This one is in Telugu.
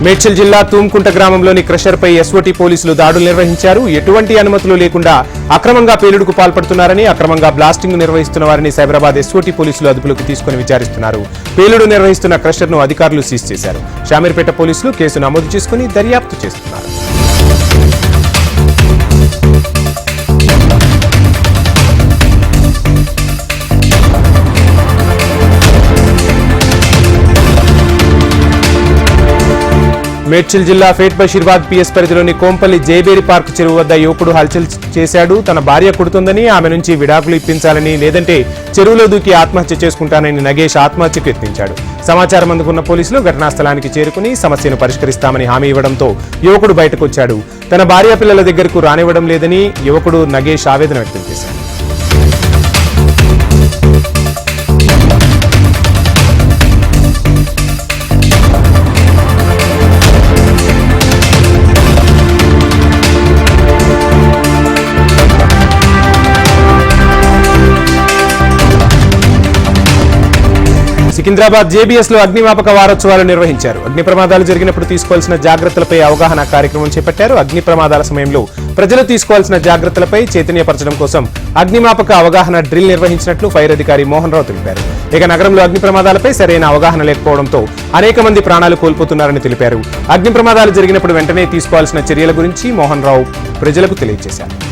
మేడ్చల్ జిల్లా తూంకుంట గ్రామంలోని క్రషర్పై ఎస్ఓటీ పోలీసులు దాడులు నిర్వహించారు. ఎటువంటి అనుమతులు లేకుండా అక్రమంగా పేలుడుకు పాల్పడుతున్నారని, అక్రమంగా బ్లాస్టింగ్ నిర్వహిస్తున్న వారిని సైబరాబాద్ ఎస్ఓటీ పోలీసులు అదుపులోకి తీసుకుని విచారిస్తున్నారు. పేలుడు నిర్వహిస్తున్న క్రషర్ను అధికారులు సీజ్ చేశారు. షామీర్పేట పోలీసులు కేసు నమోదు చేసుకుని దర్యాప్తు చేస్తున్నారు. మేడ్చల్ జిల్లా ఫేట్ బషీర్బాద్ పిఎస్ పరిధిలోని కోంపల్లి జేబేరి పార్క్ చెరువు వద్ద యువకుడు హల్చల్ చేశాడు. తన భార్య కొడుతుందని, ఆమె నుంచి విడాకులు ఇప్పించాలని, లేదంటే చెరువులో దూకి ఆత్మహత్య చేసుకుంటానని నగేష్ ఆత్మహత్యకు యత్నించాడు. సమాచారం అందుకున్న పోలీసులు ఘటనా స్థలానికి చేరుకుని సమస్యను పరిష్కరిస్తామని హామీ ఇవ్వడంతో యువకుడు బయటకు వచ్చాడు. తన భార్య పిల్లల దగ్గరకు రానివ్వడం లేదని యువకుడు నగేష్ ఆవేదన వ్యక్తం చేశాడు. సికింద్రాబాద్ జేబీఎస్ లో అగ్నిమాపక వారోత్సవాలు నిర్వహించారు. అగ్ని ప్రమాదాలు జరిగినప్పుడు తీసుకోవాల్సిన జాగ్రత్తలపై అవగాహన కార్యక్రమం చేపట్టారు. అగ్ని ప్రమాదాల సమయంలో ప్రజలు తీసుకోవాల్సిన జాగ్రత్తలపై చైతన్యపరచడం కోసం అగ్నిమాపక అవగాహన డ్రిల్ నిర్వహించినట్లు ఫైర్ అధికారి మోహన్ రావు తెలిపారు. ఇక నగరంలో అగ్ని ప్రమాదాలపై సరైన అవగాహన లేకపోవడంతో అనేక మంది ప్రాణాలు కోల్పోతున్నారని తెలిపారు. అగ్ని ప్రమాదాలు జరిగినప్పుడు వెంటనే తీసుకోవాల్సిన చర్యల గురించి మోహన్ రావు ప్రజలకు తెలియజేశారు.